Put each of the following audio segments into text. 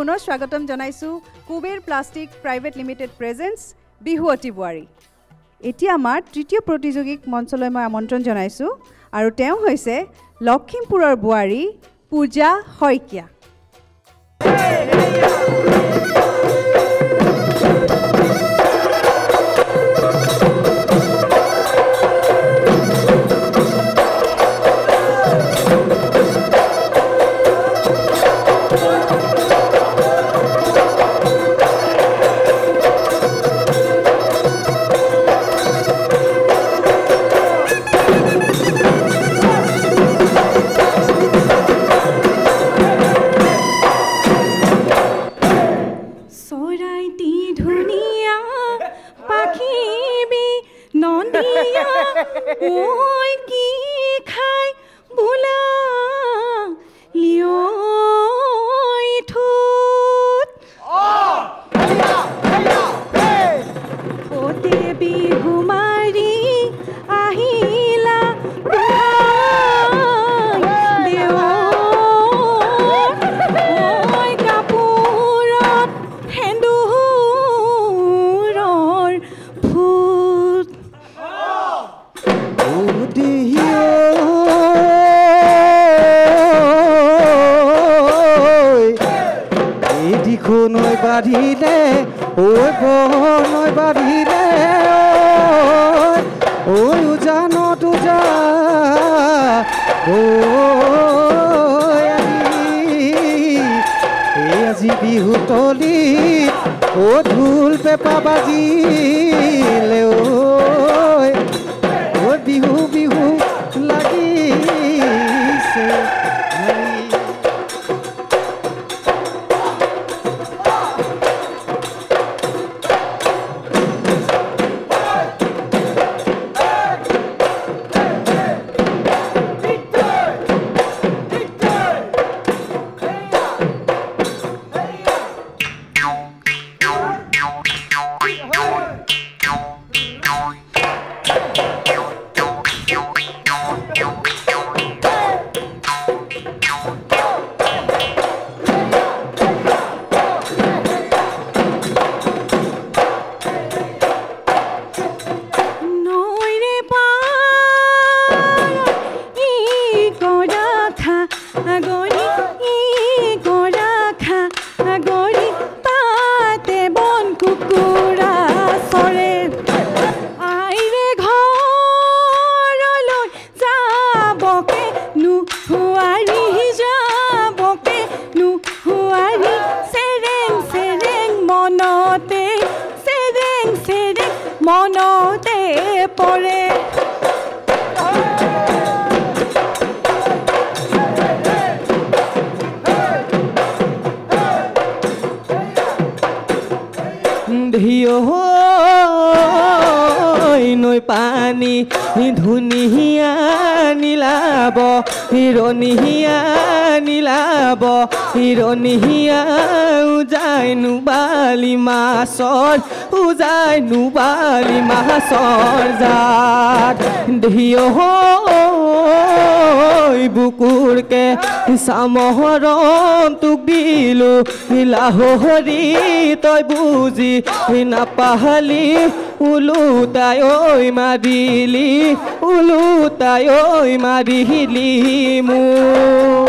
পুনৰ স্বাগতম জনাইছো Kuber plastic private limited presence বিহুৱতী বোৱাৰী। এতিয়া আমাৰ তৃতীয় প্ৰতিযোগীক মঞ্চলৈ মই আমন্ত্ৰণ জনাইছো আৰু তেওঁ হৈছে লখিমপুৰৰ বোৱাৰী পূজা শইকীয়া। বুকুৰকে চামহৰণ তোক দিলো লাহৰি তই বুজি নাপাহলি উলুতাই ঐ মাৰিলি মোক।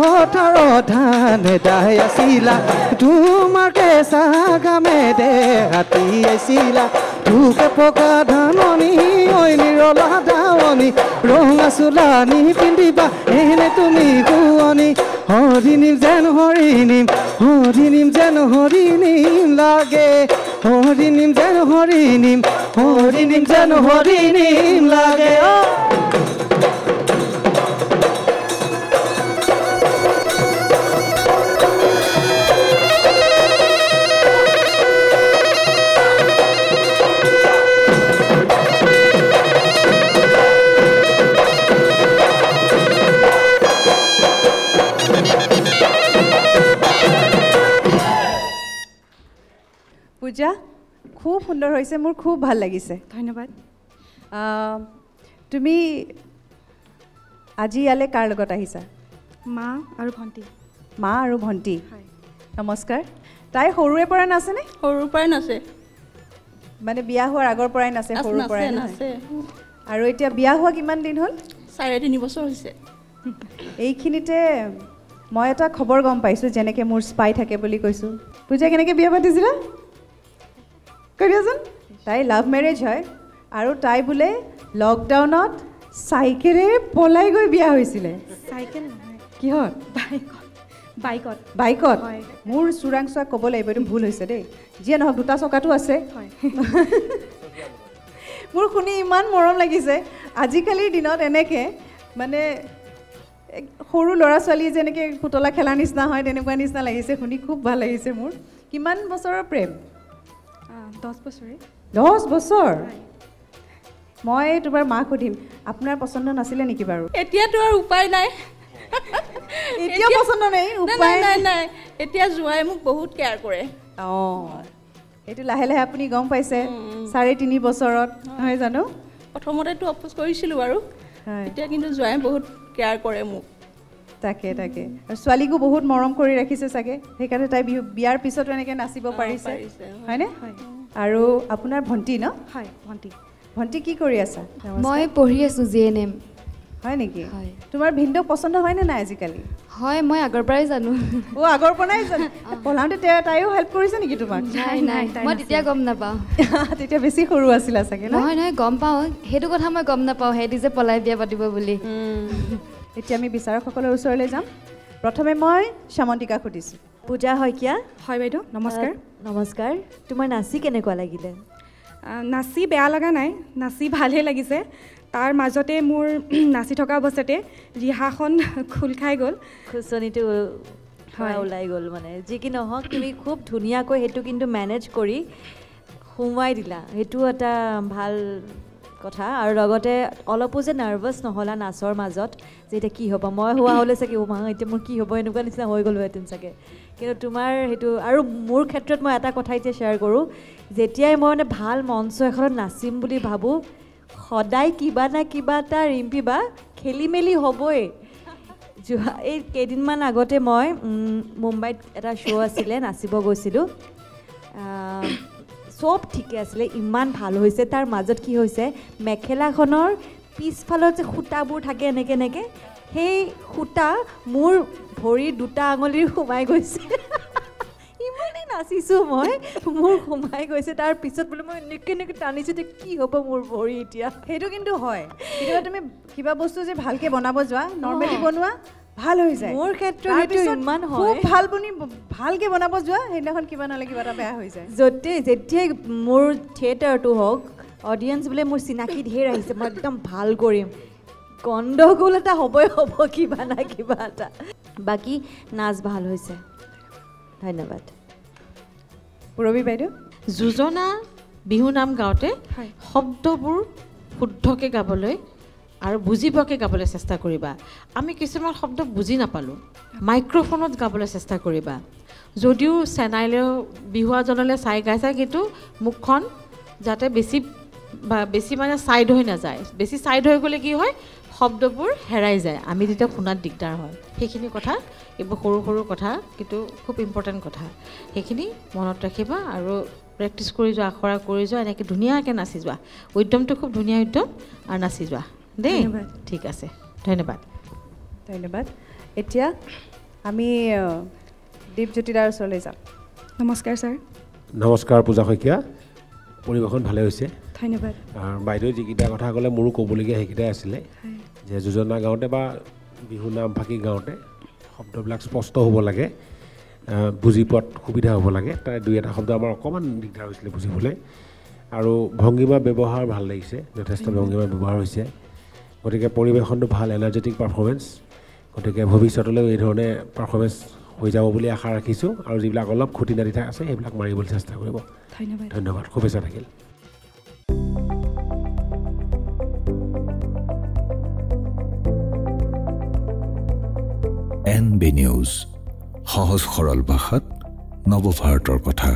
পথাৰ ধান দাই আছিলা তোমাৰ কেঁচা গামে দে হাতী আছিলা তোকে পকা ধাননি ঐ নিৰলা দাৱনি ৰঙা চোলানি পিন্ধিবা এনে তুমি শুৱনি হৰিণীম যেন হৰিণীম হৰিণীম যেন হৰিণীম লাগে হৰিণীম যেন হৰিণীম হৰিণীম যেন হৰিণীম লাগে পূজা খুব সুন্দৰ হৈছে মোৰ খুব ভাল লাগিছে ধন্যবাদ তুমি আজি ইয়ালৈ কাৰ লগত আহিছা মা আৰু ভণ্টি মা আৰু ভণ্টি নমস্কাৰ তাই সৰুৰে পৰা নাচেনে সৰুৰ পৰাই নাচে মানে বিয়া হোৱাৰ আগৰ পৰাই নাচে সৰুৰ পৰাই নাচে আৰু এতিয়া বিয়া হোৱা কিমান দিন হ'ল 3.5 বছৰ হৈছে এইখিনিতে মই এটা খবৰ গম পাইছোঁ যেনেকৈ মোৰ স্পাই থাকে বুলি কৈছোঁ পূজা কেনেকৈ বিয়া পাতিছিলা কৈ দিয়াচোন তাই লাভ মেৰেজ হয় আৰু তাই বোলে লকডাউনত চাইকেলেৰে পলাই গৈ বিয়া হৈছিলে চাইকেল নহয় কিহত বাইকত বাইকত মোৰ চোৰাংচোৱা ক'ব লাগিব এইটো ভুল হৈছে দেই যিয়ে নহওক দুটা চকাটো আছে মোৰ শুনি ইমান মৰম লাগিছে আজিকালিৰ দিনত এনেকৈ মানে সৰু ল'ৰা ছোৱালী যেনেকৈ পুতলা খেলা নিচিনা হয় তেনেকুৱা নিচিনা লাগিছে শুনি খুব ভাল লাগিছে মোৰ কিমান বছৰৰ প্ৰেম 10 বছৰে 10 বছৰ মই তোমাৰ মাক সুধিম আপোনাৰ পচন্দ নাছিলে নেকি বাৰু এতিয়াতো আৰু উপায় নাই এতিয়া পচন্দ নাই উপায় নাই এতিয়া জোৱাই মোক বহুত কেয়াৰ কৰে এইটো লাহে লাহে আপুনি গম পাইছে 3.5 বছৰত নহয় জানো প্ৰথমতেতো অপোজ কৰিছিলোঁ বাৰু এতিয়া কিন্তু জোৱাই বহুত কেয়াৰ কৰে মোক তাকে আৰু ছোৱালীকো বহুত মৰম কৰি ৰাখিছে চাগে সেইকাৰণে তাই বিয়াৰ পিছতো এনেকৈ নাচিব পাৰিছে হয়নে আৰু আপোনাৰ ভণ্টি ন হয় ভণ্টি কি কৰি আছা মই পঢ়ি আছো জিএনএম হয় নেকি তোমাৰ ভিনদেউ পচন্দ হয়নে নাই আজিকালি হয় মই আগৰ পৰাই জানো আগৰ পৰাই জানো পঢ়াওঁতে তাইও হেল্প কৰিছে নেকি তোমাক নাই মই তেতিয়া গম নাপাওঁ তেতিয়া বেছি সৰু আছিলা চাগে নহয় গম পাওঁ সেইটো কথা মই গম নাপাওঁ হেতি যে পলাই বিয়া পাতিব বুলি এতিয়া আমি বিচাৰকসকলৰ ওচৰলৈ যাম প্ৰথমে মই শ্যামন্তিকাক সুধিছোঁ পূজা শইকীয়া হয় বাইদেউ নমস্কাৰ নমস্কাৰ তোমাৰ নাচি কেনেকুৱা লাগিলে নাচি বেয়া লগা নাই নাচি ভালেই লাগিছে তাৰ মাজতে মোৰ নাচি থকা অৱস্থাতে ৰিহাখন খোল খাই গ'ল খুচনিটো ওলাই গ'ল মানে যি কি নহওক তুমি খুব ধুনীয়াকৈ সেইটো কিন্তু মেনেজ কৰি সোমোৱাই দিলা সেইটো এটা ভাল কথা আৰু লগতে অলপো যে নাৰ্ভাছ নহ'লা নাচৰ মাজত যে এতিয়া কি হ'ব মই হোৱা হ'লে চাগে এতিয়া মোৰ কি হ'ব এনেকুৱা নিচিনা হৈ গ'লোহেঁতেন চাগে কিন্তু তোমাৰ সেইটো আৰু মোৰ ক্ষেত্ৰত মই এটা কথা এতিয়া শ্বেয়াৰ কৰোঁ যেতিয়াই মই মানে ভাল মঞ্চ এখনত নাচিম বুলি ভাবোঁ সদায় কিবা না কিবা এটা ৰিম্পী বা খেলি মেলি হ'বই এই কেইদিনমান আগতে মই মুম্বাইত এটা শ্ব' আছিলে নাচিব গৈছিলোঁ চব ঠিকে আছিলে ইমান ভাল হৈছে তাৰ মাজত কি হৈছে মেখেলাখনৰ পিছফালত যে সূতাবোৰ থাকে এনেকৈ সেই সূতা মোৰ ভৰিৰ 2টা আঙুলিৰ সোমাই গৈছে ইমানেই নাচিছোঁ মই মোৰ সোমাই গৈছে তাৰ পিছত বোলে মই এনেকৈ টানিছোঁ যে কি হ'ব মোৰ ভৰি এতিয়া সেইটো কিন্তু হয় কেতিয়াবা তুমি কিবা বস্তু যে ভালকৈ বনাব যোৱা নৰ্মেলি বনোৱা ভাল হৈ যায় মোৰ ক্ষেত্ৰত সেইটো ইমান হয় খুব ভাল বনি ভালকৈ বনাব যোৱা সেইদিনাখন কিবা নহ'লে কিবা এটা বেয়া হৈ যায় যেতিয়াই মোৰ থিয়েটাৰটো হওক অডিয়েঞ্চ বোলে মোৰ চিনাকি ঢেৰ আহিছে মই একদম ভাল কৰিম গণ্ডগোল এটা হ'বই হ'ব কিবা না কিবা এটা বাকী নাচ ভাল হৈছে ধন্যবাদ পূৰবী বাইদেউ যোজনা বিহু নাম গাওঁতে শব্দবোৰ শুদ্ধকৈ গাবলৈ আৰু বুজি পোৱাকৈ গাবলৈ চেষ্টা কৰিবা আমি কিছুমান শব্দ বুজি নাপালোঁ মাইক্ৰফোনত গাবলৈ চেষ্টা কৰিবা যদিও চেনাইলেও বিহুৱাজনলৈ চাই গাইছা কিন্তু মুখখন যাতে বেছি মানে ছাইড হৈ নাযায় বেছি ছাইড হৈ গ'লে কি হয় শব্দবোৰ হেৰাই যায় আমি তেতিয়া শুনাত দিগদাৰ হয় সেইখিনি কথা এইবোৰ সৰু সৰু কথা কিন্তু খুব ইম্পৰ্টেণ্ট কথা সেইখিনি মনত ৰাখিবা আৰু প্ৰেক্টিছ কৰি যোৱা আখৰা কৰি যোৱা এনেকৈ ধুনীয়াকৈ নাচি যোৱা উদ্যমটো খুব ধুনীয়া উদ্যম আৰু নাচি যোৱা দেই ঠিক আছে ধন্যবাদ এতিয়া আমি দীপজ্যোতি দাৰ ওচৰলৈ যাম। নমস্কাৰ ছাৰ। নমস্কাৰ পূজা শইকীয়া, পৰিৱেশন ভালে হৈছে, ধন্যবাদ। আৰু বাইদেউ যিকেইটা কথা ক'লে মোৰো ক'বলগীয়া সেইকেইটাই আছিলে যে যোজনা গাওঁতে বা বিহু নামফাকে গাওঁতে শব্দবিলাক স্পষ্ট হ'ব লাগে, বুজি পোৱাত সুবিধা হ'ব লাগে। তাৰে দুই এটা শব্দ আমাৰ অকণমান দিগদাৰ হৈছিলে বুজিবলৈ, আৰু ভংগীমা ব্যৱহাৰ ভাল লাগিছে, যথেষ্ট ভংগীমা ব্যৱহাৰ হৈছে। গতিকে পৰিৱেশনটো ভাল, এনাৰ্জেটিক পাৰফৰ্মেঞ্চ। গতিকে ভৱিষ্যতলৈও এই ধৰণে পাৰফৰ্মেঞ্চ হৈ যাব বুলি আশা ৰাখিছোঁ, আৰু যিবিলাক অলপ খুঁটি নাতি আছে সেইবিলাক মাৰিবলৈ চেষ্টা কৰিব। ধন্যবাদ। ধন্যবাদ, শুভেচ্ছা থাকিল। NB নিউজ, সহজ সৰল ভাষাত নৱভাৰতৰ কথা।